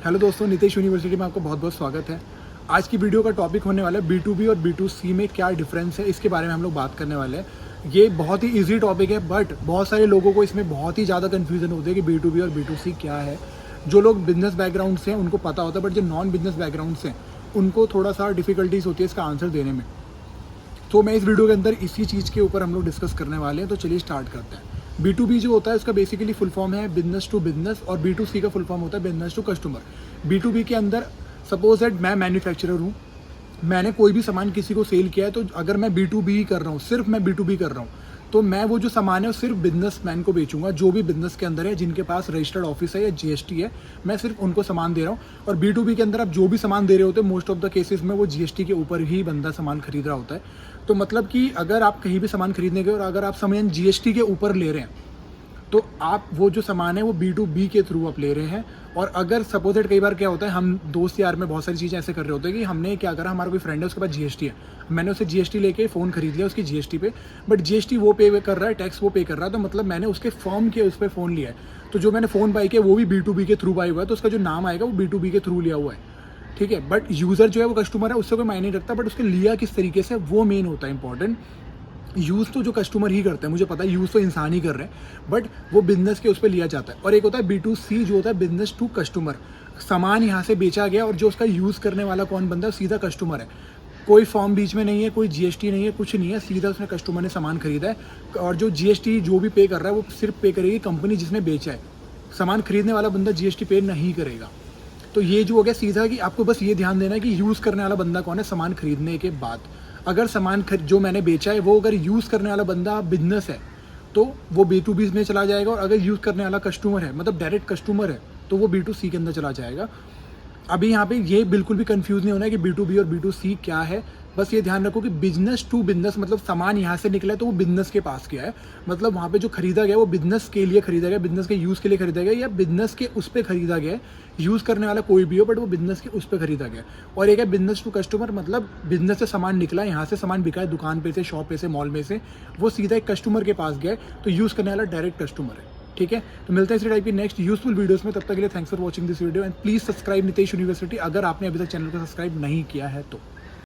Hello दोस्तों, Nitesh university में आपका बहुत बहुत स्वागत है। आज की वीडियो का टॉपिक होने वाला है B2B और B2C में क्या डिफरेंस है, इसके बारे में हम लोग बात करने वाले हैं। ये बहुत ही इजी टॉपिक है, बट बहुत सारे लोगों को इसमें बहुत ही ज़्यादा कन्फ्यूजन होती है कि B2B और B2C क्या है। जो लोग बिजनेस बैकग्राउंड से हैं उनको पता होता है, बट जो नॉन बिजनेस बैकग्राउंड से हैं उनको थोड़ा सा डिफिकल्टीज होती है इसका आंसर देने में। तो मैं इस वीडियो के अंदर इसी चीज़ के ऊपर हम लोग डिस्कस करने वाले हैं। तो चलिए स्टार्ट करते हैं। B2B जो होता है उसका बेसिकली फुल फॉर्म है बिजनेस टू बिजनेस, और B2C का फुल फॉर्म होता है बिजनेस टू कस्टमर। B2B के अंदर सपोज दैट मैं मैन्युफैक्चरर हूँ, मैंने कोई भी सामान किसी को सेल किया है, तो अगर मैं B2B कर रहा हूँ, सिर्फ मैं B2B कर रहा हूँ, तो मैं वो जो सामान है वो सिर्फ बिजनेसमैन को बेचूंगा, जो भी बिजनेस के अंदर है, जिनके पास रजिस्टर्ड ऑफिस है या GST है, मैं सिर्फ उनको सामान दे रहा हूँ। और B2B के अंदर आप जो भी सामान दे रहे होते हैं, मोस्ट ऑफ द केसेस में वो GST के ऊपर ही बंदा सामान खरीद रहा होता है। तो मतलब कि अगर आप कहीं भी सामान खरीदने गए और अगर आप सामान GST के ऊपर ले रहे हैं, तो आप वो जो सामान है वो B2B के थ्रू आप ले रहे हैं। और अगर सपोज दैट कई बार क्या होता है, हम दोस्त यार में बहुत सारी चीज़ें ऐसे कर रहे होते हैं कि हमने क्या करा, हमारा कोई फ्रेंड है उसके पास GST है, मैंने उसे GST लेके फ़ोन खरीद लिया उसकी GST पे, बट GST वो पे कर रहा है, टैक्स वो पे कर रहा है, तो मतलब मैंने उसके फर्म के उस पर फ़ोन लिया है, तो जो मैंने फ़ोन बाई किया वो भी B2B के थ्रू बाई हुआ है, तो उसका जो नाम आएगा वो B2B के थ्रू लिया हुआ है, ठीक है। बट यूज़र जो है वो कस्टमर है, उससे कोई मायने नहीं रखता, बट उसके लिया किस तरीके से वो मेन होता है इंपॉर्टेंट। यूज़ तो जो कस्टमर ही करते हैं, मुझे पता है यूज़ तो इंसान ही कर रहे हैं, बट वो बिजनेस के उस पर लिया जाता है। और एक होता है B2C जो होता है बिजनेस टू कस्टमर, सामान यहाँ से बेचा गया और जो उसका यूज़ करने वाला कौन बंदा है, सीधा कस्टमर है। कोई फॉर्म बीच में नहीं है, कोई GST नहीं है, कुछ नहीं है, सीधा उसने कस्टमर ने सामान खरीदा है। और जो GST जो भी पे कर रहा है वो सिर्फ पे करेगी कंपनी जिसने बेचा है, सामान खरीदने वाला बंदा GST पे नहीं करेगा। तो ये जो हो गया सीधा कि आपको बस ये ध्यान देना है कि यूज़ करने वाला बंदा कौन है सामान खरीदने के बाद। अगर सामान जो मैंने बेचा है वो अगर यूज़ करने वाला बंदा बिजनेस है तो वो B2B में चला जाएगा, और अगर यूज़ करने वाला कस्टमर है, मतलब डायरेक्ट कस्टमर है, तो वो B2C के अंदर चला जाएगा। अभी यहाँ पे ये बिल्कुल भी कंफ्यूज नहीं होना है कि B2B और B2C क्या है। बस ये ध्यान रखो कि बिजनेस टू बिजनेस मतलब सामान यहाँ से निकला है तो वो बिजनेस के पास गया है, मतलब वहाँ पे जो खरीदा गया वो बिजनेस के लिए खरीदा गया, बिजनेस के यूज़ के लिए खरीदा गया, या बिजनेस के उस पर खरीदा गया है। यूज़ करने वाला कोई भी हो, बट वो बिजनेस के उस पर खरीदा गया। और एक है बिजनेस टू कस्टमर, मतलब बिजनेस से सामान निकला, यहाँ से सामान बिका है, दुकान पे से, शॉप पे से, मॉल में से, वो सीधा एक कस्टमर के पास गया है, तो यूज़ करने वाला डायरेक्ट कस्टमर है, ठीक है। तो मिलते हैं इसी टाइप की नेक्स्ट यूजफुल वीडियोस में, तब तक के लिए thanks for watching this video and please subscribe Nitesh university, अगर आपने अभी तक चैनल को सब्सक्राइब नहीं किया है तो।